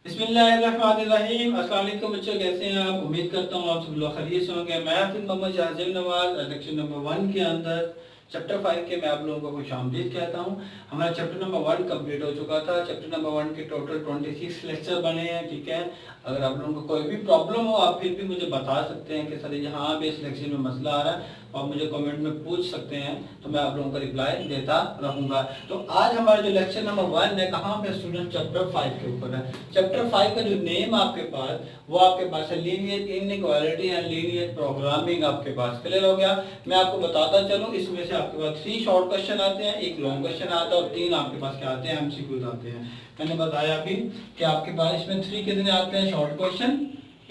बिस्मिल्लाहिर्रहमानिर्रहीम। अस्सलाम वालेकुम बच्चों, कैसे हैं आप? उम्मीद करता हूँ आप सब लोग खैरियत से होंगे। मैं हाफिज मोहम्मद शाहजेब नवाज लेक्चर नंबर 1 के अंदर चैप्टर 5 के मैं आप लोगों को खुशामदीद कहता हूँ। हमारा चैप्टर नंबर 1 कंप्लीट हो चुका था। चैप्टर नंबर 1 के टोटल 26 लेक्चर बने हैं, ठीक है। अगर आप लोगों को कोई भी प्रॉब्लम हो आप फिर भी मुझे बता सकते हैं कि सर यहाँ भी इस लेक्चर में मसला आ रहा है, आप मुझे कमेंट में पूछ सकते हैं, तो मैं आप लोगों का रिप्लाई देता रहूंगा। तो आज हमारा जो लेक्चर नंबर 1 है कहाँ पे स्टूडेंट? चैप्टर 5 के ऊपर है। चैप्टर 5 का जो नेम आपके पास वो आपके पास है linear inequality and linear programming. आपके पास क्लियर हो गया? मैं आपको बताता चलूं, इसमें से आपके पास 3 शॉर्ट क्वेश्चन आते हैं, एक लॉन्ग क्वेश्चन आता है और 3 आपके पास क्या आते हैं? एमसीक्यूज आते हैं। मैंने बताया अभी कि आपके पास इसमें 3 कितने आते हैं? शॉर्ट क्वेश्चन,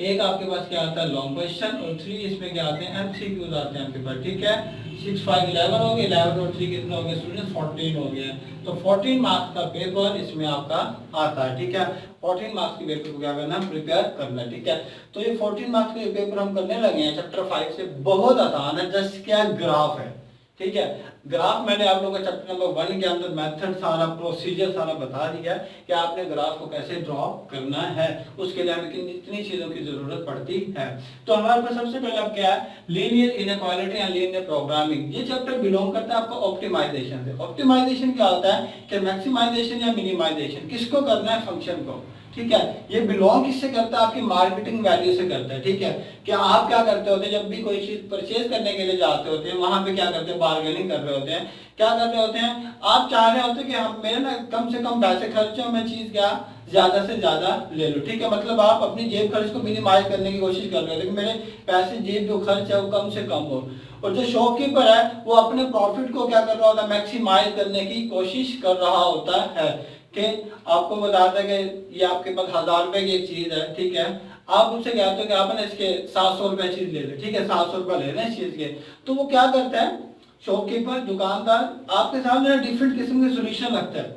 एक आपके पास क्या आता है? लॉन्ग क्वेश्चन, और 3 इसमें क्या आते हैं? एमसीक्यूज आते हैं आपके पास, ठीक है। 6 5 11 हो गए, 11 और 3 कितना हो गया स्टूडेंट? 14 हो गया। तो 14 मार्क्स का पेपर इसमें आपका आता है, ठीक है। 14 मार्क्स के पेपर को क्या करना? प्रिपेयर करना, ठीक है। तो ये 14 मार्क्स के पेपर हम करने लगे हैं चैप्टर 5 से, बहुत आसान है। जस्ट क्या ग्राफ है, ठीक है। ग्राफ मैंने आप लोगों को चैप्टर नंबर 1 के अंदर मेथड सारा प्रोसीजर सारा बता दिया है कि आपने ग्राफ को कैसे ड्रॉ करना है, उसके लिए हमें कितनी चीजों की जरूरत पड़ती है। तो हमारे पास सबसे पहले अब क्या है? Linear inequality and linear programming. ये चैप्टर बिलोंग करता है आपको ऑप्टिमाइजेशन से। ऑप्टिमाइजेशन क्या होता है कि मैक्सिमाइजेशन या मिनिमाइजेशन किसको करना है? फंक्शन को, ठीक है। ये बिलोंग किससे करता है? आपकी मार्केटिंग वैल्यू से करता है, ठीक है। कि आप क्या करते होते हैं जब भी कोई चीज परचेज करने के लिए जाते होते हैं, वहां पे क्या करते हैं? बार्गेनिंग कर रहे होते हैं। क्या कर रहे होते हैं? आप चाह रहे होते हैं कि हम मेरे ना कम से कम पैसे खर्च हो, मैं चीज क्या ज्यादा से ज्यादा ले लो, ठीक है। मतलब आप अपनी जेब खर्च को मिनिमाइज करने की कोशिश कर रहे होते हैं कि मेरे पैसे जेब जो खर्च है वो कम से कम हो। और जो शॉपकीपर है वो अपने प्रॉफिट को क्या कर रहा होता है? मैक्सिमाइज करने की कोशिश कर रहा होता है। कि आपको बताता है कि ये आपके पास 1000 रुपए की एक चीज है, ठीक है। आप उनसे कहते हो कि आप ना इसके 700 रुपए चीज ले लो, ठीक है। 700 रुपए ले लें इस चीज के। तो वो क्या करता है? शॉपकीपर, दुकानदार आपके सामने डिफरेंट किस्म के सोल्यूशन रखता है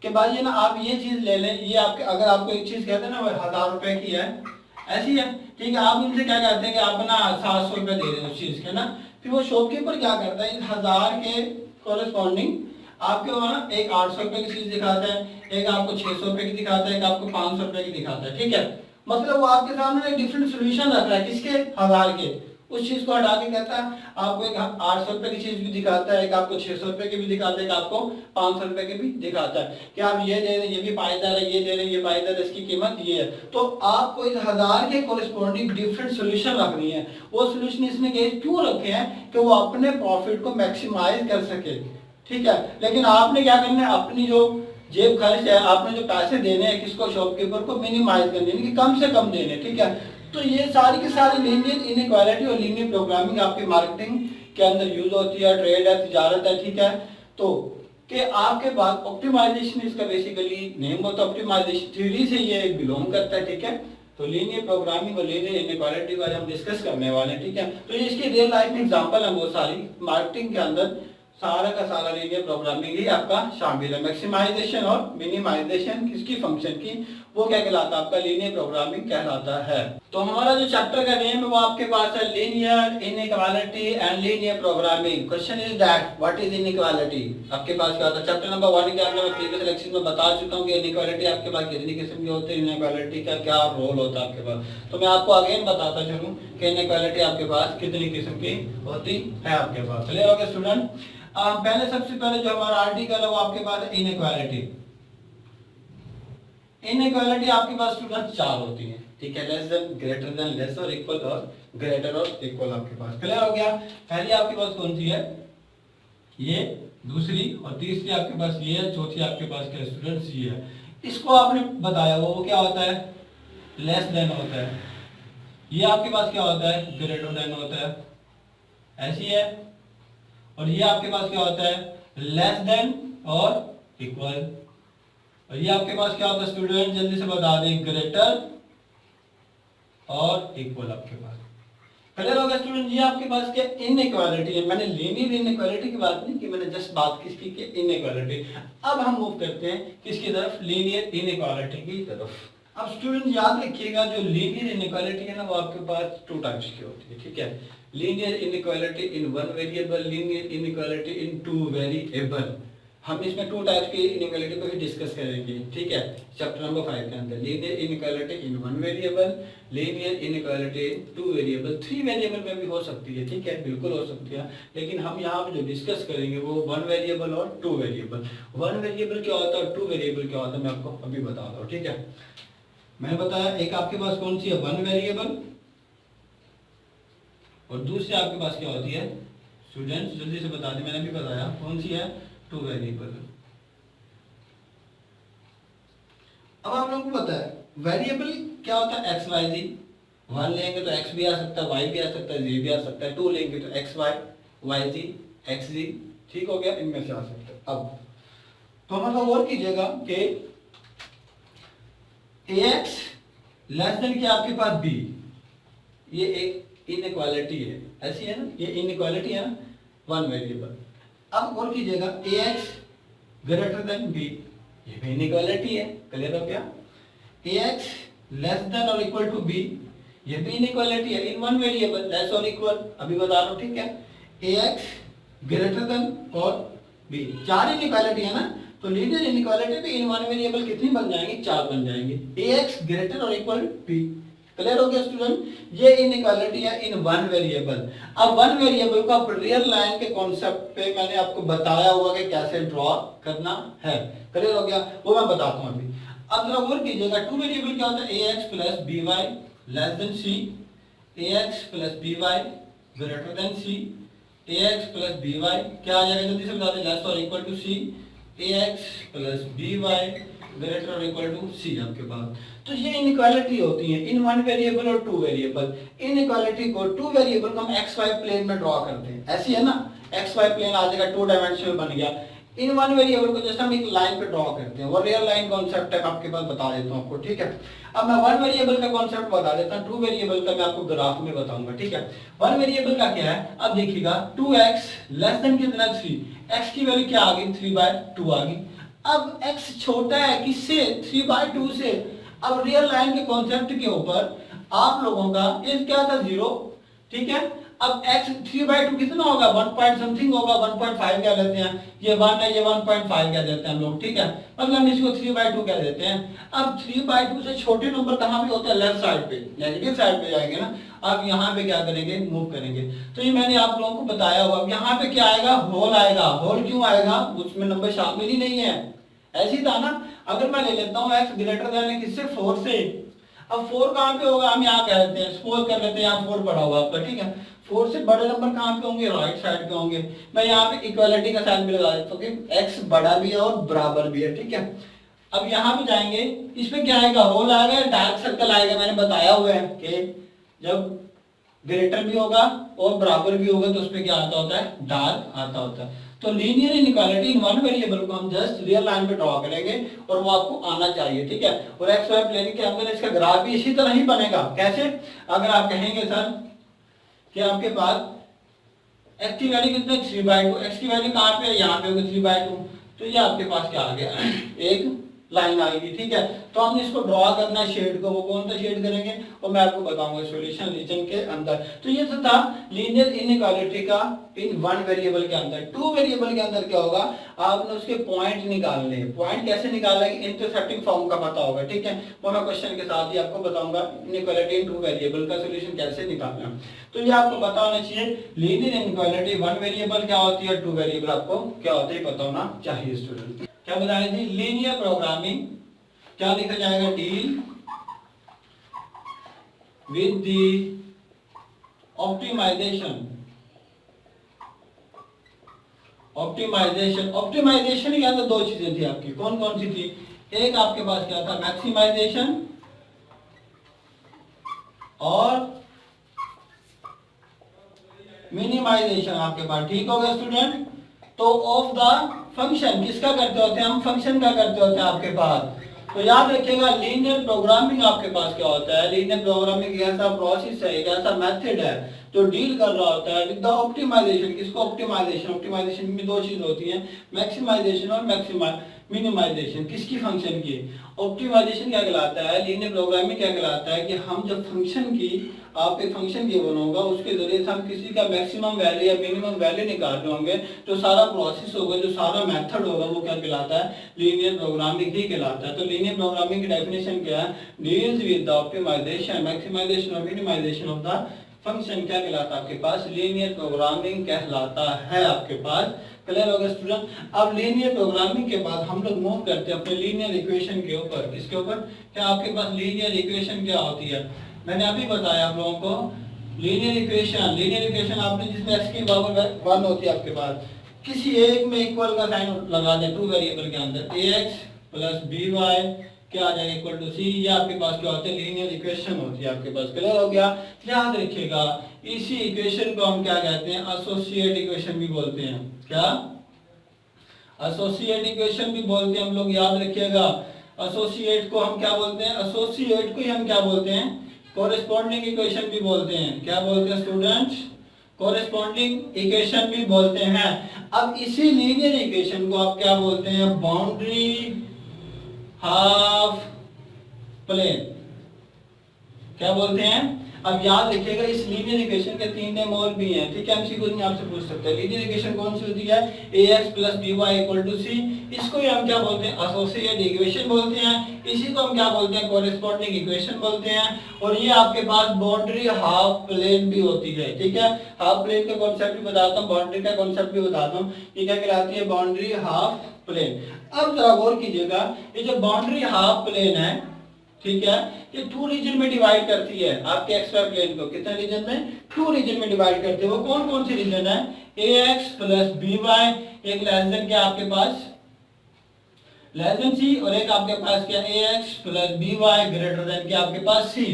कि भाई ये ना आप ये चीज ले लें, ये आपके अगर आपको एक चीज कहते हैं ना 1000 रुपए की है, ऐसी है, ठीक है। आप उनसे क्या कहते हैं कि आप ना 700 रुपए दे रहे हो उस चीज के ना। फिर वो शॉपकीपर क्या करता है? इस 1000 के कोरेस्पॉन्डिंग आपके वहां एक 800 रुपए की चीज दिखाता है, एक आपको 600 रुपए की दिखाता है, एक आपको 500 रुपए की दिखाता है, ठीक है। मतलब वो आपके सामने एक डिफरेंट सोल्यूशन रख रहा है, किसके? 1000 के। उस चीज को हटा के कहता है आपको एक 800 रुपए की चीज भी दिखाता है, एक आपको 600 रुपए की भी दिखाता है, एक आपको 500 रुपए की भी दिखाता है कि आप ये दे रहे हैं, ये भी पायदार है, ये दे रहे हैं, ये पायदार है, इसकी कीमत ये है। तो आपको इस 1000 के कोरेस्पॉन्डिंग डिफरेंट सोल्यूशन रखनी है। वो सोल्यूशन इसमें क्यों रखे हैं? कि वो अपने प्रॉफिट को मैक्सिमाइज कर सके, ठीक है। लेकिन आपने क्या करना है? अपनी जो जेब खर्च है, आपने जो पैसे देने हैं किसको? शॉपकीपर को मिनिमाइज करने, यानी कि कम से कम देने, ठीक है। तो ये सारी की सारी लीनियर इनइक्वालिटी और लीनियर प्रोग्रामिंग आपके मार्केटिंग के अंदर यूज होती है, ट्रेड है, तिजारत है, ठीक है। तो कि आपके पास ऑप्टिमाइजेशन इसका बेसिकली नेम होता है, ऑप्टिमाइजेशन थ्योरी से ये बिलोंग करता है, ठीक है। तो लीनियर प्रोग्रामिंग और लीनियर इनइक्वालिटी को आज हम डिस्कस करने वाले हैं, ठीक है। तो ये इसकी रियल लाइफ में एग्जांपल है बहुत सारी। मार्केटिंग के अंदर सारा का सारा लीनियर प्रोग्रामिंग ही आपका शामिल है। मैक्सिमाइजेशन और मिनिमाइजेशन किसकी? फंक्शन की। वो क्या कहलाता है? आपका लीनियर प्रोग्रामिंग कहलाता है। तो हमारा जो चैप्टर का नेम है वो आपके पास है linear inequality and linear programming. Question is that what is inequality? आपके पास क्या होता है? चैप्टर नंबर 1 के अंदर मैं प्रीवियस लेक्चर में बता चुका हूं कि इनइक्वालिटी आपके पास कितनी किस्म की होती है, इनइक्वालिटी का क्या रोल होता है आपके पास। तो मैं आपको अगेन बताता चलूं कि इनइक्वालिटी आपके पास कितनी किस्म की होती है आपके पास। क्लियर हो गया स्टूडेंट? पहले सबसे पहले जो हमारा आर्टिकल है वो आपके पास है इनइक्वालिटी। इनइक्वालिटी आपके पास स्टूडेंट 4 होती है, ठीक है। Less than, greater than, less और इक्वल और ग्रेटर और इक्वल आपके पास। क्लियर हो गया? पहली आपके पास कौन सी है? ये, दूसरी और तीसरी आपके पास ये है, चौथी आपके पास क्या स्टूडेंट्स ये है। इसको आपने बताया वो क्या होता है? लेस देन होता है। ये आपके पास क्या होता है? ग्रेटर देन होता है, ऐसी है। और ये आपके पास क्या होता है? लेस देन और इक्वल। और ये आपके पास क्या होता है स्टूडेंट? जल्दी से बता दें, ग्रेटर और इक्वल आपके पास। क्लियर हो गया स्टूडेंट? ये आपके पास क्या? इनइक्वालिटी है। मैंने लीनियर इनइक्वालिटी की बात नहीं की, मैंने जस्ट बात किसकी की? इनइक्वालिटी। अब हम मूव करते हैं किसकी तरफ? लीनियर इनइक्वालिटी की तरफ। अब स्टूडेंट याद रखिएगा जो लीनियर इनइक्वालिटी है ना वो आपके पास 2 टाइप्स की होती है, ठीक है। लीनियर इनइक्वालिटी इन 1 वेरिएबल, लीनियर इनइक्वालिटी इन 2 वेरिएबल। हम इसमें टू टाइप्स की इनइक्वालिटी को ही डिस्कस करेंगे, ठीक है, चैप्टर नंबर 5 के अंदर। Linear inequality in one variable, linear inequality two variable, three variable में भी हो सकती है, ठीक है, बिल्कुल हो सकती है, लेकिन हम यहाँ पे जो डिस्कस करेंगे वो वन वेरिएबल और टू वेरिएबल। वन वेरिएबल क्या होता है, टू वेरिएबल क्या होता है, मैं आपको अभी बता रहा हूँ, ठीक है। मैंने बताया एक आपके पास कौन सी है, वन वेरिएबल, और दूसरी आपके पास क्या होती है, स्टूडेंट्स जल्दी से बता दें, मैंने भी बताया कौन सी है, टू वेरिएबल। अब आप लोगों को पता है वेरिएबल क्या होता है, एक्स वाई जी। वन लेंगे तो एक्स भी आ सकता है, वाई भी आ सकता है, जी भी आ सकता है। टू लेंगे तो एक्स वाई, वाई जी, एक्स जी, ठीक हो गया, इनमें से आ सकता है। अब तो मतलब और कीजिएगा कि एक्स लेस देन क्या आपके पास बी, ये एक इनइक्वालिटी है, ऐसी है ना, ये इनइक्वालिटी है ना, वन वेरिएबल। अब और कीजिएगा ax ग्रेटर देन b, ये भी इनइक्वालिटी है, क्लियर हो गया। ax लेस देन और इक्वल टू b, ये भी इनइक्वालिटी है इन वन वेरिएबल, लेस और इक्वल, अभी बता रहा हूं, ठीक है। ax ग्रेटर देन और b, चार इनइक्वालिटी है ना, तो लीनियर इनइक्वालिटी भी इन वन वेरिएबल कितनी बन जाएंगी, चार बन जाएंगी, ax ग्रेटर और इक्वल b। क्लियर हो गया स्टूडेंट, ये इनइक्वालिटी है इन वन वेरिएबल। अब वन वेरिएबल को आप रियल लाइन के कॉन्सेप्ट पे मैंने आपको बताया हुआ कि कैसे ड्रॉ करना है, क्लियर हो गया, वो मैं बताता हूं अभी। अब जरा और कीजिएगा, टू वेरिएबल क्या होता है, ax plus by less than c, ax plus by greater than c, ax plus by क्या आ जाएगा, जल्दी से बता दें, लेस और equal to c, ax plus by greater और इक्वल टू c आपके पास। तो ये इनइक्वालिटी होती है इन वन वेरिएबल और टू वेरिएबल। इनइक्वालिटी को टू वेरिएबल को हम एक्स वाई प्लेन में ड्रॉ करते हैं, ऐसी है ना, एक्स वाई प्लेन आ जाएगा, टू डायमेंशनल बन गया। इन वन वेरिएबल को जैसे हम एक लाइन पे ड्रॉ करते हैं, वो रियल लाइन कॉन्सेप्ट है, आपके पास बता देता हूँ आपको, ठीक है। अब मैं वन वेरिएबल का कॉन्सेप्ट बता देता हूँ, टू वेरिएबल का मैं आपको ग्राफ में बताऊंगा, ठीक है। वन वेरिएबल का क्या है, अब देखिएगा 2x लेस देन कितना 3, x की वैल्यू क्या आ गई, 3/2 आ गई। अब x छोटा है किससे, 3/2 से। अब रियल लाइन के कॉन्सेप्ट के ऊपर आप लोगों का ये क्या था, 0, ठीक है। अब x 3/2 कितना होगा, 1 पॉइंट समथिंग होगा, 1.5 कह देते हैं, ये 1 है, ये 1.5 कह देते हैं हम लोग, ठीक है, मतलब हम इसको 3/2 कह देते हैं। अब 3/2 से छोटे नंबर कहाँ पे होते हैं, लेफ्ट साइड पे, नेगेटिव साइड पे जाएंगे ना। अब यहाँ पे क्या करेंगे, मूव करेंगे, तो ये मैंने आप लोगों को बताया हुआ। अब यहाँ पे क्या आएगा, होल आएगा। होल क्यों आएगा, उसमें नंबर शामिल ही नहीं है, ऐसी था ना। अगर मैं ले लेता हूँ x ग्रेटर देन किससे, 4 से। अब 4 कहाँ पे होगा, हम यहाँ कह देते हैं, सपोज कर लेते हैं यहाँ 4 पड़ा हुआ आपका, ठीक है। 4 से बड़े नंबर कहाँ पे होंगे, राइट साइड पे होंगे। मैं यहाँ पे इक्वालिटी का साइन भी लगा देता हूँ कि x बड़ा भी है और बराबर भी है, ठीक है। अब यहाँ पे जाएंगे, इसमें क्या आएगा, होल आएगा, डार्क सर्कल आएगा। मैंने बताया हुआ है कि जब ग्रेटर भी होगा और बराबर भी होगा तो उसमें क्या आता होता है, डार्क आता होता है। तो linear inequality in one variable को हम जस्ट रियल लाइन पे ड्रॉ करेंगे और वो आपको आना चाहिए, ठीक है। और एक्स वाई प्लेन के अंदर इसका ग्राफ भी इसी तरह ही बनेगा। कैसे, अगर आप कहेंगे सर कि आपके पास एक्स की वैल्यू कितनी, 3/2, एक्स की वैल्यू कहाँ पे है, यहाँ पे होगी 3/2, तो ये आपके पास क्या आ गया, एक लाइन आएगी, ठीक है। तो हम इसको ड्रॉ करना है शेड को, वो कौन सा शेड करेंगे और मैं आपको बताऊंगा सॉल्यूशन रीजन के अंदर। तो ये तो था लीनियर इनइक्वालिटी का इन वन वेरिएबल के अंदर। टू वेरिएबल के अंदर क्या होगा, आपने उसके पॉइंट निकालने हैं। पॉइंट कैसे निकालेंगे, इंटरसेप्टिंग फॉर्म का पता होगा, ठीक है, वो मैं क्वेश्चन के साथ ही आपको बताऊंगा इनइक्वालिटी इन टू वेरिएबल का सॉल्यूशन कैसे निकालना। तो ये आपको पता होना चाहिए, लीनियर इनइक्वालिटी वन वेरिएबल क्या होती है, टू वेरिएबल आपको क्या होती है पता होना चाहिए स्टूडेंट। क्या बताया थी, लीनियर प्रोग्रामिंग क्या लिखा जाएगा, deal with the optimization. Optimization के अंदर दो चीजें थी आपकी, कौन कौन सी थी, एक आपके पास क्या था, मैक्सिमाइजेशन और मिनिमाइजेशन आपके पास, ठीक हो गया स्टूडेंट। तो ऑफ द फंक्शन किसका करते होते हैं हम, फंक्शन का करते होते हैं आपके पास। तो याद रखिएगा लीनियर प्रोग्रामिंग आपके पास क्या होता है, लीनियर प्रोग्रामिंग एक ऐसा प्रोसेस है, एक ऐसा मेथड है जो डील कर रहा होता है विद द ऑप्टिमाइजेशन। किसको ऑप्टिमाइजेशन? ऑप्टिमाइजेशन में दो चीज होती हैं, मैक्सिमाइजेशन और मिनिमाइजेशन। किसकी? फंक्शन की। ऑप्टिमाइजेशन क्या कहलाता है, लीनियर प्रोग्रामिंग क्या कहलाता है कि हम जब फंक्शन की, आप एक फंक्शन गिवन होगा, उसके जरिए से हम किसी का मैक्सिमम वैल्यू या मिनिमम वैल्यू निकाल रहे होंगे, जो सारा प्रोसेस होगा, जो सारा मेथड होगा, वो क्या कहलाता है? लीनियर प्रोग्रामिंग ही कहलाता है। तो लीनियर प्रोग्रामिंग की डेफिनेशन क्या है? Deals with the optimization, maximization और मिनिमाइजेशन ऑफ द फंक्शन। क्या कहलाता है आपके पास? लीनियर प्रोग्रामिंग कहलाता है आपके पास। क्लियर हो गया स्टूडेंट? अब लीनियर प्रोग्रामिंग के बाद हम लोग मूव करते हैं अपने लीनियर इक्वेशन के ऊपर। किसके ऊपर? क्या आपके पास लीनियर इक्वेशन क्या होती है? मैंने अभी बताया आप लोगों को लीनियर इक्वेशन आपने जिसमें x की पावर 1 होती है आपके पास, किसी एक में इक्वल का साइन लगा दें टू वेरिएबल के अंदर, ax प्लस by क्या आ जाएगा इक्वल टू c। ये आपके पास क्या होते हैं? लीनियर इक्वेशन होती है आपके पास। क्लियर हो गया? याद रखिएगा इसी इक्वेशन को हम क्या कहते हैं? एसोसिएट इक्वेशन भी बोलते हैं। क्या? एसोसिएट इक्वेशन भी बोलते हैं हम लोग, याद रखिएगा। एसोसिएट को हम क्या बोलते हैं? एसोसिएट को ही हम क्या बोलते हैं? कोरेस्पॉन्डिंग इक्वेशन भी बोलते हैं। क्या बोलते हैं स्टूडेंट्स? कोरेस्पॉन्डिंग इक्वेशन भी बोलते हैं। अब इसी लीनियर इक्वेशन को आप क्या बोलते हैं? Boundary half plane. क्या बोलते हैं? अब याद रखिएगा इस लीनियर इक्वेशन के 3 नेम और भी हैं, ठीक है? एमसीक्यू में आपसे पूछ सकते हैं। लीनियर इक्वेशन कौन सी होती है? ax plus by equal to c। इसको ही हम क्या बोलते हैं? एसोसिएट इक्वेशन बोलते हैं। इसी को हम क्या बोलते हैं? कोरेस्पॉन्डिंग इक्वेशन बोलते हैं। और ये आपके पास बाउंड्री हाफ प्लेन भी होती है, ठीक है? हाफ प्लेन का कॉन्सेप्ट भी बताता हूँ, बाउंड्री का कॉन्सेप्ट भी बताता हूँ। ये क्या कहलाती है? Boundary half plane. अब जरा गौर कीजिएगा, ये जो बाउंड्री हाफ प्लेन है, ठीक है, ये 2 रीजन में डिवाइड करती है आपके एक्सवाई प्लेन को। कितने रीजन में? 2 रीजन में डिवाइड करते हैं। वो कौन कौन से रीजन है? ax प्लस by, एक लेस देन क्या आपके पास? लेस देन c, और एक आपके पास क्या? ax plus by greater then क्या आपके पास? c।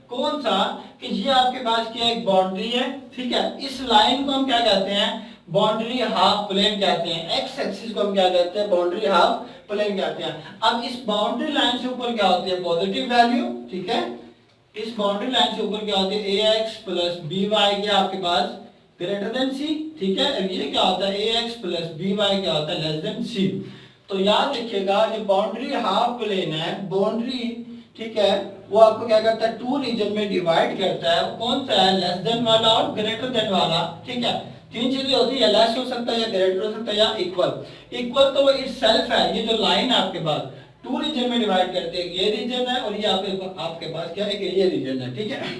कौन सा? कि ये आपके पास क्या एक बाउंड्री है, ठीक है? इस लाइन को हम क्या कहते हैं? बाउंड्री हाफ प्लेन कहते हैं। एक्स एक्सिस को हम क्या कहते हैं? बाउंड्री हाफ प्लेन कहते हैं। अब इस बाउंड्री लाइन से ऊपर क्या होती है? पॉजिटिव वैल्यू, ठीक है? इस बाउंड्री लाइन से ऊपर क्या होती है? ax प्लस by क्या आपके पास? ग्रेटर देन c, ठीक है? ये क्या होता है? ax प्लस by क्या होता है? Less than c। तो याद रखिएगा जो बाउंड्री हाफ प्लेन है, बाउंड्री, ठीक है, वो आपको क्या करता है? 2 रीजन में डिवाइड करता है। कौन सा है? लेस देन वाला और ग्रेटर देन वाला, ठीक है? 3 चीजें होती है, लेस हो सकता है या ग्रेटर हो सकता है या इक्वल। इक्वल तो वो इटसेल्फ है। ये जो लाइन है आपके पास 2 रीजन में डिवाइड करते हैं, ये रीजन है और ये आपके पास क्या है? ये रीजन है, ठीक है?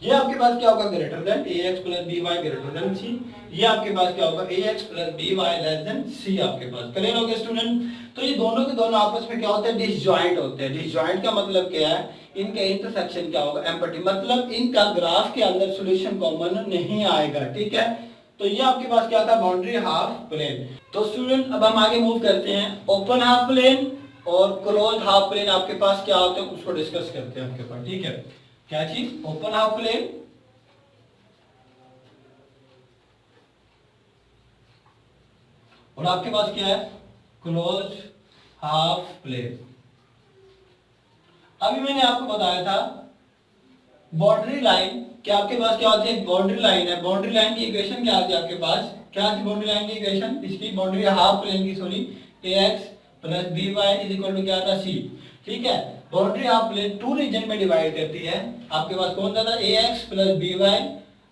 ये आपके पास क्या होगा? Greater than ax plus by greater than c। ये आपके पास क्या होगा? ax plus by less than c आपके पास। क्लियर हो गया स्टूडेंट? तो ये दोनों के दोनों आपस में क्या होते हैं? डिसजॉइंट होते हैं। डिसजॉइंट का मतलब क्या है? इनका इंटरसेक्शन क्या होगा? एम्पटी, मतलब इनका ग्राफ के अंदर सॉल्यूशन कॉमन नहीं आएगा, ठीक है? तो ये आपके पास क्या था? Boundary half plane. तो स्टूडेंट अब हम आगे मूव करते हैं। ओपन हाफ प्लेन और क्लोज हाफ प्लेन आपके पास क्या होते हैं उसको डिस्कस करते हैं आपके पास, ठीक है? क्या चीज? ओपन हाफ प्लेन और आपके पास क्या है? Close half plane. अभी मैंने आपको बताया था बाउंड्री लाइन, क्या आपके पास क्या होती है? बाउंड्री लाइन है। बाउंड्री लाइन की इक्वेशन क्या आती है आपके पास? क्या आती है बाउंड्री लाइन की इक्वेशन? इसकी बाउंड्री हाफ प्लेन की, sorry, ax plus by is equal to क्या था? c, ठीक है? बाउंड्री हाफ प्लेन 2 रीजन में डिवाइड करती है। आपके पास कौन सा था? ax plus by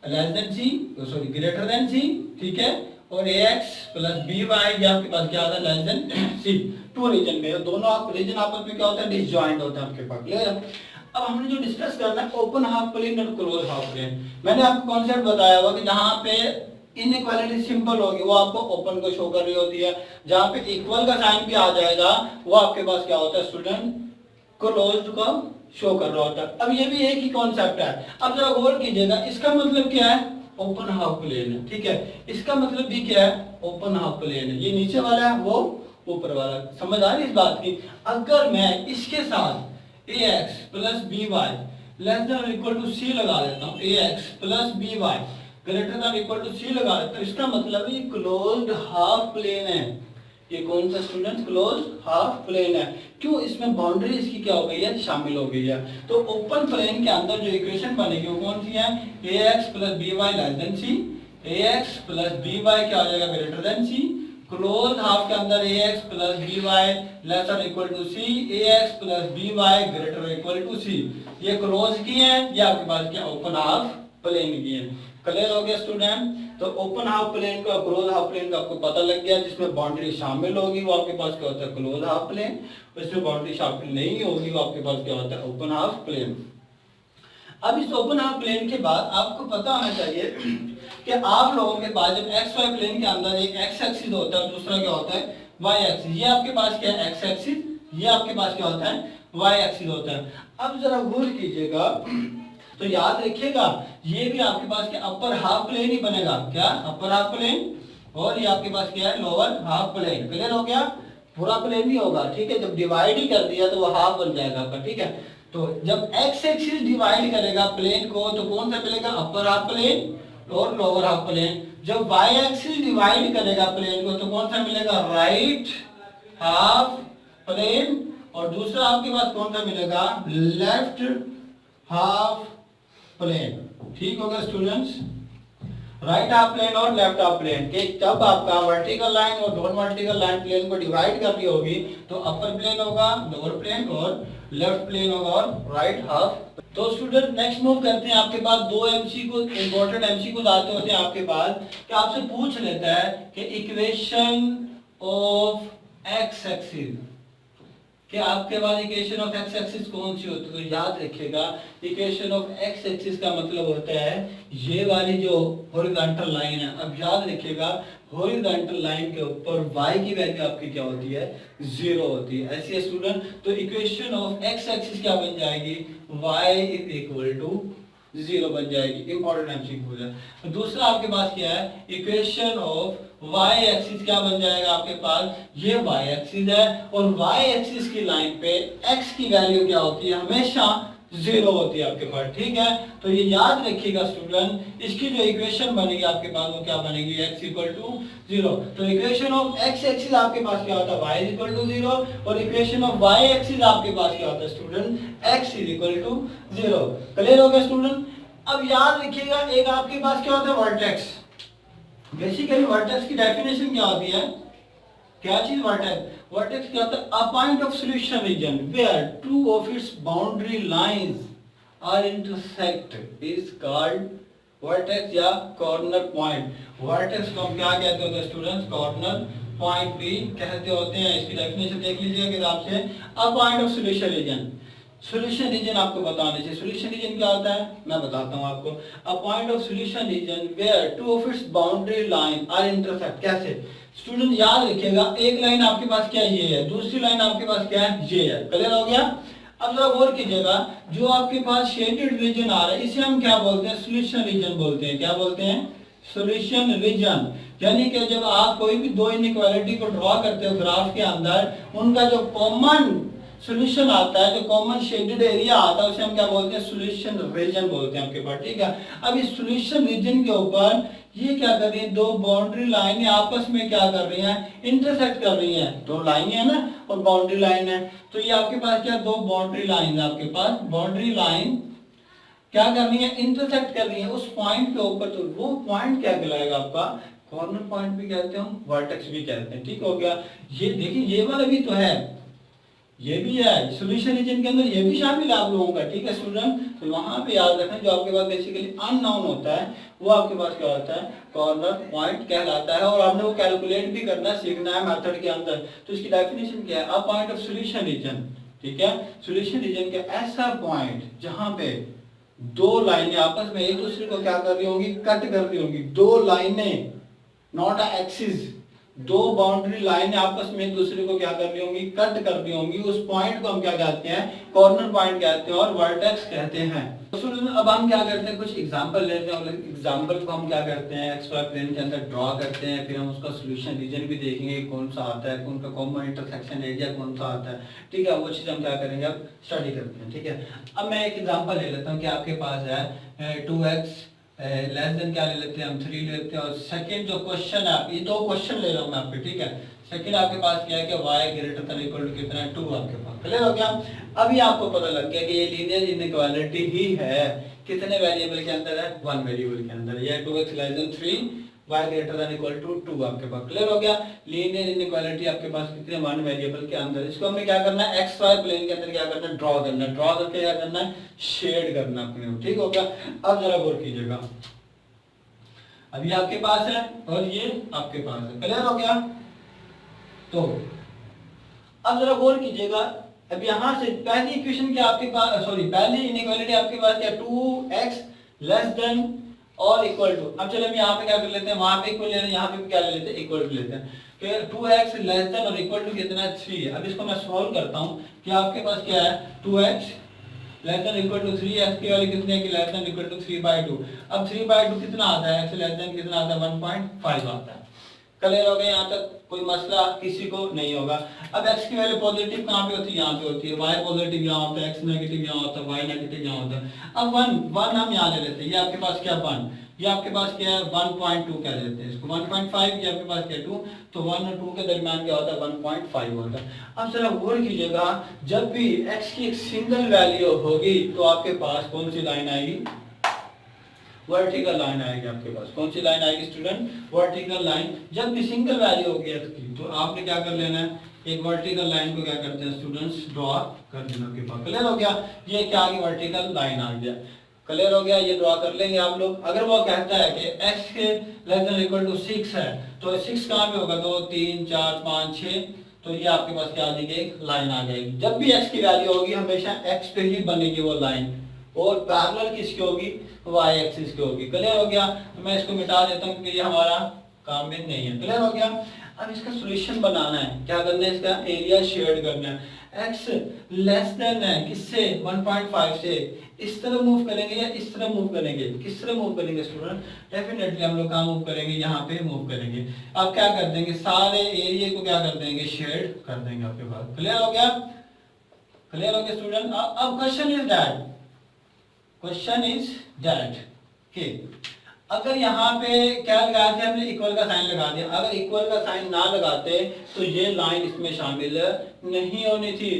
less than c, sorry greater than c, ठीक है? और ax प्लस by ये आपके पास क्या आता है? Less than c। 2 रीजन में, दोनों आप रीजन आपस में क्या होता है? डिसजॉइंट होता है आपके पास। क्लियर? अब हमने जो डिस्कस करना है ओपन हाफ प्लेन और क्लोज हाफ प्लेन। मैंने आपको कॉन्सेप्ट बताया हुआ कि जहां पे इनइक्वालिटी सिंपल होगी वो आपको ओपन को शो कर रही होती है, जहां पे इक्वल का साइन भी आ जाएगा वो आपके पास क्या होता है स्टूडेंट? क्लोज्ड को शो कर रहा होता है। अब ये भी एक ही कॉन्सेप्ट है। अब जरा गौर कीजिएगा, इसका मतलब क्या है? ओपन हाफ प्लेन है, ठीक है? इसका मतलब भी क्या है? ओपन हाफ प्लेन है। ये नीचे वाला है, वो ऊपर वाला। समझ आ रही इस बात की? अगर मैं इसके साथ ax plus by less than equal to c लगा देता हूँ, ax plus by greater than equal to c लगा देता हूँ, इसका मतलब ये क्लोज्ड हाफ प्लेन है। ये कौन सा स्टूडेंट क्लोज हाफ प्लेन है। क्यों, इसमें बाउंड्री इसकी क्या हो गई है, शामिल हो गई है। तो ओपन प्लेन के अंदर जो इक्वेशन बनेगी वो कौन सी है, ax plus B Y less than C, ax plus B Y क्या हो जाएगा, greater than C. Close half के अंदर ax plus B Y less और equal to C, ax plus B Y greater equal to C. ये close की है, ये आपके पास क्या ओपन हाफ प्लेन की है। क्लियर हो गया स्टूडेंट। तो ओपन हाफ प्लेन का क्लोज हाफ प्लेन का आपको पता लग गया, जिसमें बाउंड्री शामिल होगी वो आपके पास क्या होता है, क्लोज हाफ प्लेन। इसमें बाउंड्री शामिल नहीं होगी वो आपके पास क्या होता है, ओपन हाफ प्लेन। अब इस ओपन हाफ प्लेन के बाद आपको पता होना चाहिए कि आप लोगों के पास जब एक्स वाई प्लेन के अंदर एक एक्स एक्सिस होता है, दूसरा क्या होता है, वाई एक्सिस। ये आपके पास क्या है, एक्स एक्सिस, ये आपके पास क्या होता है, वाई एक्सिस होता है। अब जरा गौर कीजिएगा तो याद रखिएगा ये भी आपके पास क्या अपर हाफ प्लेन ही बनेगा, क्या अपर हाफ प्लेन, और ये आपके पास क्या है, लोअर हाफ प्लेन। क्लियर हो गया, पूरा प्लेन नहीं होगा, ठीक है। जब डिवाइड ही कर दिया तो वो हाफ बन जाएगा आपका, ठीक है। तो जब एक्स एक्सिस डिवाइड करेगा प्लेन को तो कौन सा मिलेगा, अपर हाफ प्लेन और लोअर हाफ प्लेन। जब वाई एक्सिस डिवाइड करेगा प्लेन को तो कौन सा मिलेगा, राइट हाफ प्लेन, और दूसरा आपके पास कौन सा मिलेगा, लेफ्ट हाफ प्लेन। ठीक होगा स्टूडेंट्स, राइट हाफ प्लेन और लेफ्ट हाफ प्लेन के जब आपका वर्टिकल लाइन और नॉन वर्टिकल लाइन प्लेन को डिवाइड करनी होगी तो अपर प्लेन होगा, लोअर प्लेन और लेफ्ट प्लेन होगा और राइट हाफ। तो स्टूडेंट नेक्स्ट मूव करते हैं, आपके पास दो एमसीक्यू इंपॉर्टेंट एमसीक्यूज आते होते हैं आपके पास, कि आपसे पूछ लेता है कि इक्वेशन ऑफ एक्स एक्सिस, कि आपके पास इक्वेशन ऑफ एक्स एक्सिस कौन सी होती है। तो याद रखिएगा इक्वेशन ऑफ एक्स एक्सिस का मतलब होता है ये वाली जो हॉरिजॉन्टल लाइन है। अब याद रखिएगा हॉरिजॉन्टल लाइन के ऊपर y की वैल्यू आपकी क्या होती है, 0 होती है। ऐसी है स्टूडेंट। तो इक्वेशन ऑफ एक्स एक्सिस क्या बन जाएगी, y इज इक्वल टू 0 बन जाएगी। इंपॉर्टेंट एमसीक्यू है। दूसरा आपके पास क्या है, इक्वेशन ऑफ y एक्सिस क्या बन जाएगा आपके पास, ये y एक्सिस है और y एक्सिस की लाइन पे x की वैल्यू क्या होती है, हमेशा 0 होती है आपके पास, ठीक है। तो ये याद रखिएगा स्टूडेंट, इसकी जो इक्वेशन बनेगी आपके पास वो क्या बनेगी, x इक्वल टू 0। तो इक्वेशन ऑफ x एक्सिस आपके पास क्या होता है, y इक्वल टू 0, और इक्वेशन ऑफ y एक्सिस आपके पास क्या होता है student, x is equal to 0। Clear हो गया स्टूडेंट। अब याद रखिएगा एक आपके पास क्या होता है, वर्टेक्स। बेसिकली वर्टेक्स की डेफिनेशन क्या होती है, क्या चीज वर्टेक्स, वर्टेक्स क्या होता है, a point of solution region where two of its boundary lines are intersect is called vertex या कॉर्नर पॉइंट। वर्टेक्स को हम क्या कहते होते हैं स्टूडेंट्स, कॉर्नर पॉइंट भी कहते होते हैं। इसकी डेफिनेशन देख लीजिएगा किताब से, a point of solution region. Solution region आपको बताने चाहिए, सॉल्यूशन रीजन क्या होता है मैं बताता हूं आपको। A point of solution region where two of its boundary line are intersect. कैसे स्टूडेंट, याद रखिएगा एक लाइन आपके पास क्या ये है, दूसरी लाइन आपके पास क्या है, ये है। क्लियर हो गया। अब जरा गौर कीजिएगा, जो आपके पास शेडेड रीजन आ रहा है इसे हम क्या बोलते हैं, सॉल्यूशन रीजन बोलते हैं। क्या बोलते हैं, सॉल्यूशन रीजन। यानी कि जब आप कोई भी दो इनइक्वालिटी को ड्रॉ करते हो ग्राफ के अंदर, उनका जो कॉमन सॉल्यूशन आता है, जो कॉमन शेडेड एरिया आता है, उसे हम क्या बोलते हैं, सॉल्यूशन रीजन बोलते हैं आपके पास, ठीक है। अब इस सॉल्यूशन रीजन के ऊपर ये क्या कर रही है, दो बाउंड्री लाइन आपस में क्या कर रही हैं, इंटरसेक्ट कर रही हैं। दो लाइन है ना और बाउंड्री लाइन है, तो ये आपके पास क्या, दो बाउंड्री लाइन है आपके पास। बाउंड्री लाइन क्या कर रही है, इंटरसेक्ट कर रही है उस पॉइंट के ऊपर। तो वो पॉइंट क्या कहलाएगा आपका, कॉर्नर पॉइंट भी कहते हैं, वर्टेक्स भी कहते हैं। ठीक हो गया। ये देखिए ये वाला भी तो है, ये भी है सॉल्यूशन रीजन के अंदर, ये भी शामिल है आप लोगों का, ठीक है स्टूडेंट। तो वहां पे याद रखें जो आपके पास बेसिकली अननोन होता है वो आपके पास क्या होता है, कॉर्नर पॉइंट कहलाता है। और आपने वो कैलकुलेट भी करना सीखना है मेथड के अंदर। तो इसकी डेफिनेशन क्या है, a point of solution region, ठीक है। सॉल्यूशन रीजन का ऐसा पॉइंट जहां पे दो लाइनें आपस में एक दूसरे को क्या कर रही होंगी, कट कर रही होंगी। दो लाइनें, नॉट अ एक्सिस, दो बाउंड्री लाइन आपस में एक दूसरे को क्या कर रही होंगी, कट कर रही होंगी। उस पॉइंट को हम क्या कहते हैं, कॉर्नर पॉइंट कहते हैं और वर्टेक्स कहते हैं। तो अब हम क्या करते हैं, कुछ एग्जांपल लेते हैं और एग्जांपल को हम क्या करते हैं, एक्स वाई प्लेन के अंदर ड्रॉ करते हैं। फिर हम उसका सॉल्यूशन रीजन भी देखेंगे कौन सा आता है, उनका कॉमन इंटरसेक्शन एरिया कौन सा आता है, ठीक है। वो चीज हम क्या करेंगे, अब स्टडी करते हैं, ठीक है। अब मैं एक एग्जाम्पल ले लेता हूँ कि आपके पास है 2x लेस देन क्या ले लेते हैं हम, 3 लेते हैं। और सेकंड जो क्वेश्चन है, ये दो क्वेश्चन ले रहा हूं मैं आपके, ठीक है। सेकंड आपके पास क्या है कि y greater than equal to कितना है 2 आपके पास। क्लियर हो गया? अभी आपको पता लग गया कि ये लीनियर इनइक्वालिटी ही है, कितने वेरिएबल के अंदर है, 1 वेरिएबल के अंदर। ये 2x less than 3 y greater than equal to 2 आपके पास। क्लियर हो गया? लीनियर इनइक्वालिटी आपके पास कितने 1 वेरिएबल के अंदर। इसको हमें क्या करना है, एक्स वाई प्लेन के अंदर क्या करना है, ड्रॉ करना है। ड्रॉ करके क्या करना है, शेड करना अपने। ठीक हो गया? अब जरा गौर कीजिएगा, अभी आपके पास है और ये आपके पास है। क्लियर हो गया? तो अब जरा गौर कीजिएगा, अब यहां से पहली इक्वेशन क्या आपके पास, सॉरी पहली इनइक्वालिटी आपके पास क्या, 2x लेस देन और इक्वल टू। अब चलो हम यहाँ पे क्या कर लेते हैं, वहां पे इक्वल ले रहे हैं, यहाँ पे भी क्या ले लेते हैं, इक्वल टू लेते हैं। फिर 2x लेस देन और इक्वल टू कितना है, 3 है। अब इसको मैं सॉल्व करता हूँ कि आपके पास क्या है, 2x less than equal to 3, x की वैल्यू कितनी है कि लेस देन इक्वल टू 3/2। अब 3/2 कितना आता है, x लेस देन कितना आता है, 1.5 आता है। क्लियर हो गया? यहाँ तक कोई मसला किसी को नहीं होगा। अब x की वैल्यू पॉजिटिव कहाँ पे होती है, यहाँ पे होती है। y पॉजिटिव यहाँ होता है, x नेगेटिव यहाँ होता है, y नेगेटिव यहाँ होता है। अब 1 हम यहाँ ले लेते हैं, ये आपके पास क्या 1, ये आपके पास क्या है 1.2 कह देते हैं इसको, 1.5 ये आपके पास क्या 2, तो 1 और 2 के दरमियान क्या होता है, 1.5 होता है। अब जरा गौर कीजिएगा, जब भी x की एक सिंगल वैल्यू होगी तो आपके पास कौन सी लाइन आएगी, वर्टिकल लाइन आएगी आपके पास। कौन सी लाइन आएगी स्टूडेंट, वर्टिकल लाइन। जब भी सिंगल वैल्यू होगी x की तो आपने क्या कर लेना है, एक वर्टिकल लाइन को क्या करते हैं स्टूडेंट्स, ड्रॉ कर देना आपके पास। क्लियर हो गया? ये क्या आ गई, वर्टिकल लाइन आ गया। क्लियर हो गया? ये ड्रॉ कर लेंगे आप लोग। अगर वो कहता है कि x के लेस देन इक्वल टू 6 है तो 6 कहाँ पे होगा, 2 3 4 5 6, तो ये आपके पास क्या आ जाएगी, एक लाइन आ जाएगी। जब भी x की वैल्यू होगी हमेशा x पे ही बनेगी वो लाइन, और पैरेलल किसकी होगी, y एक्सिस की होगी। क्लियर हो गया? तो मैं इसको मिटा देता हूँ क्योंकि ये हमारा काम में नहीं है। क्लियर हो गया? अब इसका सॉल्यूशन बनाना है, क्या करना है, इसका एरिया शेड करना है। x लेस देन है किससे, 1.5 से। इस तरह मूव करेंगे या इस तरह मूव करेंगे, किस तरह मूव करेंगे स्टूडेंट, डेफिनेटली हम लोग कहाँ मूव करेंगे, यहाँ पे मूव करेंगे। अब क्या कर देंगे, सारे एरिया को क्या कर देंगे, शेड कर देंगे आपके पास। क्लियर हो गया? क्लियर हो गया स्टूडेंट? अब question is that, question is that कि अगर यहाँ पे क्या लगाया थे हमने, इक्वल का साइन लगा दिया। अगर इक्वल का साइन ना लगाते तो ये लाइन इसमें शामिल नहीं होनी थी।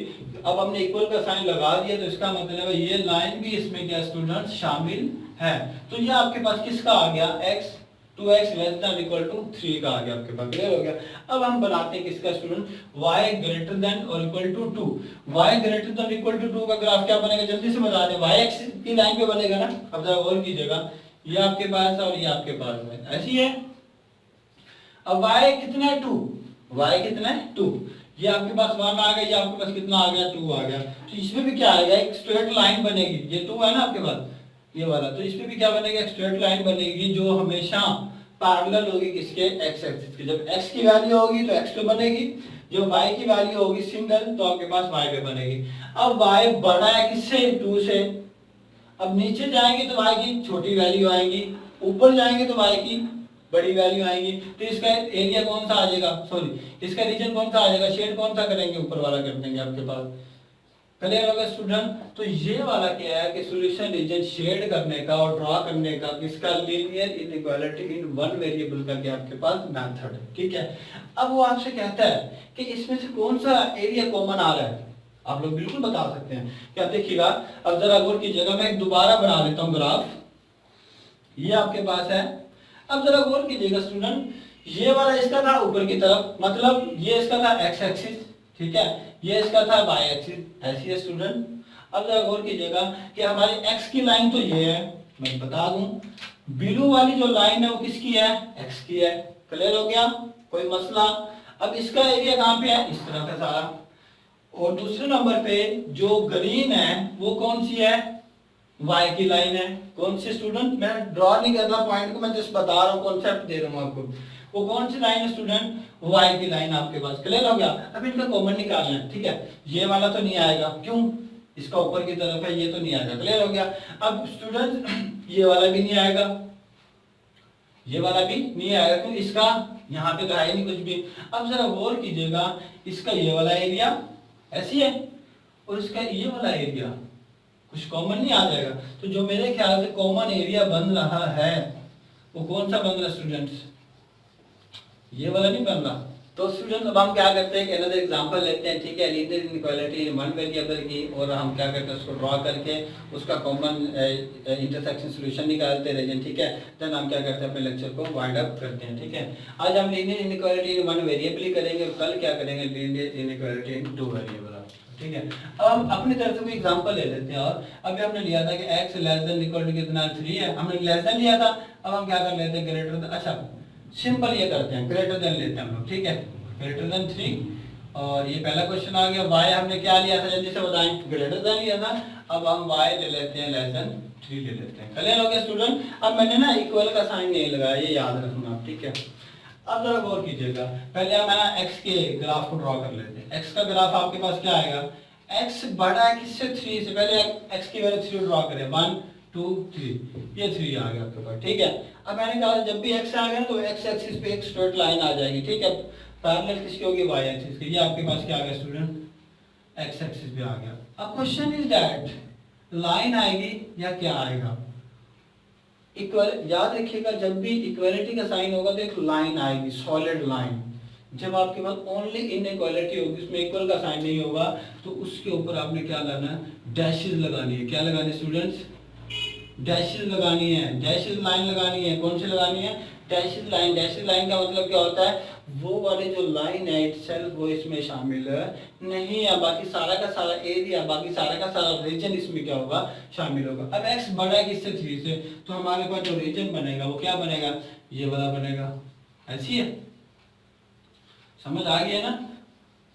अब हमने इक्वल का साइन लगा दिया तो इसका मतलब है ये लाइन भी इसमें क्या स्टूडेंट शामिल है। तो ये आपके पास किसका आ गया, x 2x less than equal to 3 का आ गया आपके पास। क्लियर हो गया? अब हम बनाते हैं किसका स्टूडेंट, y ग्रेटर देन और equal to 2। y greater than equal to 2 का ग्राफ क्या बनेगा, जल्दी से बता दें, y एक्सिस की लाइन पे बनेगा ना। अब जरा गौर कीजिएगा, ये आपके पास है और ये आपके पास है, ऐसी है। अब y कितना है, 2, y कितना है 2, ये आपके पास 1 आ गया, ये आपके पास कितना आ गया, 2 आ गया। तो इसमें भी क्या आएगा, एक स्ट्रेट लाइन बनेगी। ये 2 है ना आपके पास, ये वाला, तो इसमें भी क्या बनेगा, एक स्ट्रेट लाइन बनेगी जो हमेशा पैरेलल होगी किसके, x एक्सिस की। जब x की वैल्यू होगी तो x पे बनेगी, जब y की वैल्यू होगी सिंगल तो आपके पास y पे बनेगी। अब y बड़ा है किससे, 2 से। अब नीचे जाएंगे तो y की छोटी वैल्यू आएगी, ऊपर जाएंगे तो y की बड़ी वैल्यू आएगी। तो इसका एरिया कौन सा आ जाएगा, सॉरी इसका रीजन कौन सा आ जाएगा, शेड कौन सा करेंगे, ऊपर वाला कर देंगे आपके पास। क्लियर होगा स्टूडेंट? तो ये वाला क्या है कि सॉल्यूशन रीजन शेड करने का और ड्रॉ करने का किसका, linear inequality in one variable का क्या आपके पास मेथड है। ठीक है? अब वो आपसे कहता है कि इसमें से कौन सा एरिया कॉमन आ रहा है, आप लोग बिल्कुल बता सकते हैं। क्या देखिएगा, अब जरा गौर कीजिएगा, मैं एक दोबारा बना देता हूँ ग्राफ, ये आपके पास है। अब जरा गौर कीजिएगा स्टूडेंट, ये वाला इसका था ऊपर की तरफ, मतलब ये इसका था x एक्सिस, ठीक है, ये इसका था y एक्सिस, ऐसी है स्टूडेंट। अब जरा गौर कीजिएगा कि हमारी x की लाइन तो ये है, मैं बता दूं, ब्लू वाली जो लाइन है वो किसकी है, x की है। क्लियर हो गया, कोई मसला? अब इसका एरिया कहाँ पे है, इस तरफ है सारा। और दूसरे नंबर पे जो ग्रीन है वो कौन सी है, y की लाइन है। कौन सी स्टूडेंट, मैं ड्रॉ नहीं कर रहा पॉइंट को, मैं जस्ट बता रहा हूँ, कॉन्सेप्ट दे रहा हूँ आपको। वो कौन सी लाइन है स्टूडेंट, y की लाइन आपके पास। क्लियर हो गया? अब इनका कॉमन निकालना है, ठीक है। ये वाला तो नहीं आएगा, क्यों, इसका ऊपर की तरफ है, ये तो नहीं आएगा। क्लियर हो गया? अब स्टूडेंट ये वाला भी नहीं आएगा, ये वाला भी नहीं आएगा, क्योंकि इसका यहाँ पे तो है ही नहीं कुछ भी। अब जरा गौर कीजिएगा, इसका ये वाला एरिया ऐसी है और इसका ये वाला एरिया कुछ कॉमन नहीं आ जाएगा। तो जो मेरे ख्याल से कॉमन एरिया बन रहा है वो कौन सा बन रहा है स्टूडेंट्स, ये वाला नहीं बन रहा, तो स्टूडेंट अब हम क्या करते हैं कि अनदर एग्जांपल लेते हैं, ठीक है, linear inequality in one variable की, और हम क्या करते हैं उसको ड्रॉ करके उसका कॉमन इंटरसेक्शन सॉल्यूशन निकालते हैं रीजन, ठीक है। देन हम क्या करते हैं अपने लेक्चर को वाइंड अप करते हैं, ठीक है। आज हम linear inequality in one variable ही करेंगे, और कल क्या करेंगे linear inequality in two variable, ठीक है। अब हम अपनी तरफ से कोई एग्जांपल ले लेते हैं, और अभी हमने लिया था कि x less than equal to कितना 3 है, हमने लेस देन लिया था। अब हम क्या कर लेते हैं ग्रेटर देन, अच्छा सिंपल ये करते हैं ग्रेटर देन लेते हैं हम लोग, ठीक है, ग्रेटर देन 3। और ये पहला क्वेश्चन आ गया, y हमने क्या लिया था जल्दी से बताएं, ग्रेटर देन लिया था। अब हम y ले लेते हैं लेस देन 3 ले लेते हैं। क्लियर हो गया स्टूडेंट। अब मैंने ना इक्वल का साइन नहीं लगाया, ये याद रखना आप, ठीक है। अब जरा गौर कीजिएगा, पहले हम ना x के ग्राफ को ड्रॉ कर लेते हैं। x का ग्राफ आपके पास क्या आएगा, x बड़ा है किससे 3 से, पहले x की वैल्यू 3 ड्रॉ करें, 1 2 3, ये 3 आ गया आपके पास, ठीक है। अब मैंने कहा जब भी x आ गया तो x एक्सिस पे एक स्ट्रेट लाइन आ जाएगी, ठीक है, पैरेलल किसकी होगी, y एक्सिस की। ये आपके पास क्या आ गया स्टूडेंट, x एक्सिस पे आ गया। अब क्वेश्चन इज दैट लाइन आएगी या क्या आएगा, इक्वल, याद रखिएगा जब भी इक्वालिटी का साइन होगा तो एक लाइन आएगी, सॉलिड लाइन। जब आपके पास ओनली इनइक्वालिटी होगी, उसमें इक्वल का साइन नहीं होगा, तो उसके ऊपर आपने क्या लगाना है, डैशेस लगानी है। क्या लगानी है स्टूडेंट्स, डैशेस लगानी है, डैशेस लाइन लगानी है। कौन सी लगानी है, डैशेस लाइन। डैशेस लाइन का मतलब क्या होता है, वो वाली जो लाइन है इटसेल्फ वो इसमें शामिल नहीं है, बाकी सारा का सारा एरिया, बाकी सारा का सारा रीजन इसमें क्या होगा, शामिल होगा। अब x बड़ा है किससे 3 से, तो हमारे पास जो रीजन बनेगा वो क्या बनेगा, ये वाला बनेगा, ऐसी है, समझ आ गया ना,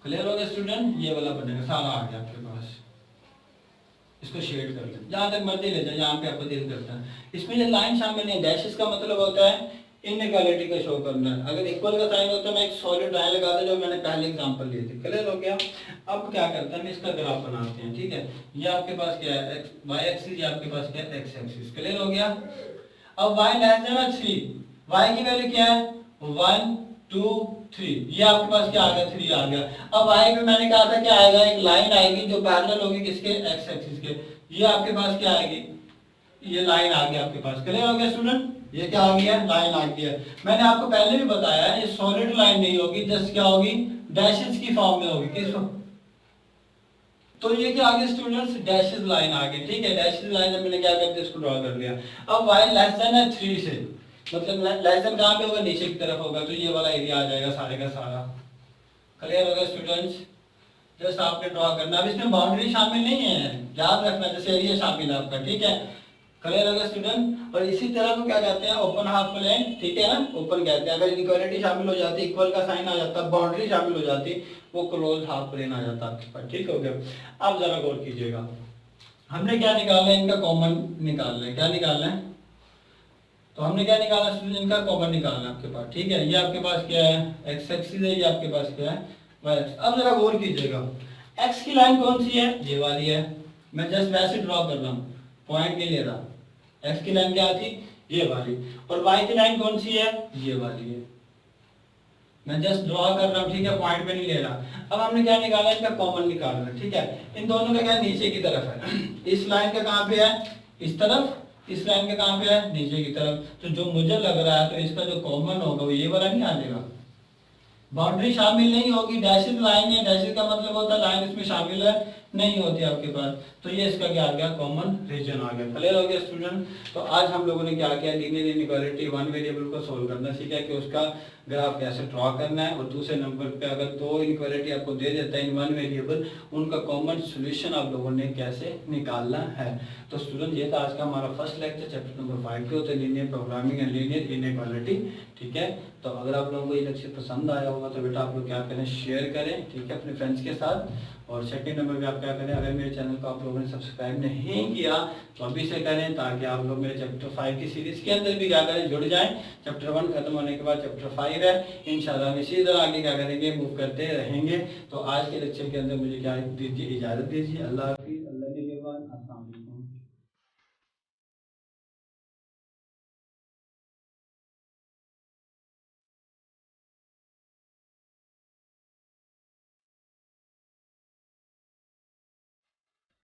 क्लियर हो गया स्टूडेंट, ये वाला बनेगा, सारा आ गया आपके पास। इसको शेड कर ले, जहां तक मर्जी ले जाए, जहां पे आपको दिल करता है। इसमें जो लाइन शामिल नहीं है, डैशेस का मतलब होता है इनइक्वालिटी का शो करना है। अगर इक्वल का साइन होता है मैं एक सॉलिड लाइन लगाता, जो मैंने पहले एग्जांपल लिए थे। क्लियर हो गया। अब क्या करते हैं, इसका ग्राफ बनाते हैं, ठीक है। ये आपके पास क्या है, y एक्सिस, ये आपके पास क्या है, x एक्सिस। क्लियर हो गया। अब y लेस देन 3, y की वैल्यू क्या है, 1 2 3, ये आपके पास क्या आ गया, 3 आ गया। अब y पे मैंने कहा था क्या आएगा, एक लाइन आएगी जो पैरेलल होगी किसके, x एक्सिस के। ये आपके पास क्या आएगी, ये लाइन आ गया आपके पास। क्लियर हो गया स्टूडेंट, ये क्या आ गया, लाइन आ गया। मैंने आपको पहले भी बताया ये सॉलिड लाइन नहीं होगी, जस्ट क्या होगी, डैशेस की फॉर्म में होगी। किस, तो ये क्या आ गया स्टूडेंट्स, डैशेस लाइन आ गई, ठीक है। डैशेस लाइन मैंने क्या कर दिया, इसको ड्रॉ कर लिया। अब y लेस देन है 3 से, मतलब लेस देन कहां पे होगा, नीचे की तरफ होगा, तो ये वाला एरिया आ जाएगा सारे का सारा। क्लियर हो गया स्टूडेंट्स, जस्ट आपने ड्रॉ करना। अब इसमें बाउंड्री शामिल नहीं है, याद रखना, जैसे एरिया शामिल है आपका, ठीक है। क्लियर होगा स्टूडेंट। और इसी तरह को क्या कहते हैं, ओपन हाफ प्लेन, ठीक है ना, ओपन कहते हैं। अगर इक्वालिटी शामिल हो जाती, इक्वल का साइन आ जाता, बाउंड्री शामिल हो जाती, वो क्लोज हाफ प्लेन आ जाता आपके पास, ठीक हो गया। अब जरा गौर कीजिएगा, हमने क्या निकालना है, इनका कॉमन निकालना है। क्या निकालना है, तो हमने क्या निकाला स्टूडेंट, इनका कॉमन निकालना है आपके पास, ठीक है। ये आपके पास क्या है, एक्स एक्सिस है, ये आपके पास क्या है, वाई एक्सिस। अब जरा गौर कीजिएगा, एक्स की लाइन कौन सी है, ये वाली है। मैं जस्ट वैसे ड्रॉ कर रहा हूँ, पॉइंट नहीं ले रहा। एक्स की लाइन क्या थी, ये वाली। और वाई की लाइन कौन सी है, ये वाली है। मैं जस्ट ड्रॉ कर रहा हूँ, ठीक है, पॉइंट पे नहीं ले रहा। अब हमने क्या निकाला, इनका कॉमन निकालना, ठीक है। इन दोनों का क्या, नीचे की तरफ है। इस लाइन का कहाँ पे है, इस तरफ, इस लाइन का कहाँ पे है, नीचे की तरफ। तो जो मुझे लग रहा है, तो इसका जो कॉमन होगा वो ये वाला नहीं आ जाएगा, बाउंड्री शामिल नहीं होगी, डैशेस लाइन है। डैशेस का मतलब होता है लाइन इसमें शामिल है नहीं होती आपके पास, तो ये इसका क्या आ गया, कॉमन रीजन आ गया। क्लियर हो गया स्टूडेंट। तो आज हम लोगों ने क्या किया, लीनियर इनइक्वालिटी वन वेरिएबल को सोल्व करना सीखा कि उसका ग्राफ कैसे ड्रॉ करना है, और दूसरे नंबर पे अगर दो इनइक्वालिटी आपको दे देता है इन वन वेरिएबल, उनका कॉमन सोल्यूशन आप लोगों ने कैसे निकालना है। तो स्टूडेंट ये था आज का हमारा फर्स्ट लेक्चर, चैप्टर नंबर 5 के होते हैं linear programming and linear inequality, ठीक है। तो अगर आप लोगों को ये लेक्चर पसंद आया होगा तो बेटा आप लोग क्या करें, शेयर करें, ठीक है, अपने फ्रेंड्स के साथ। और सेकंड नंबर पे आप क्या करें, अगर मेरे चैनल को आप लोगों ने सब्सक्राइब नहीं किया तो अभी से करें, ताकि आप लोग मेरे चैप्टर 5 की सीरीज के अंदर भी क्या करें, जुड़ जाएं। चैप्टर 1 खत्म होने के बाद चैप्टर 5 है, इंशाल्लाह हम इसी तरह आगे क्या करेंगे, मूव करते रहेंगे। तो आज के लेक्चर के अंदर मुझे क्या दीजिए, इजाज़त दीजिए। अल्लाह हाफिज़, अल्लाह के निगहबान, अस्सलाम वालेकुम।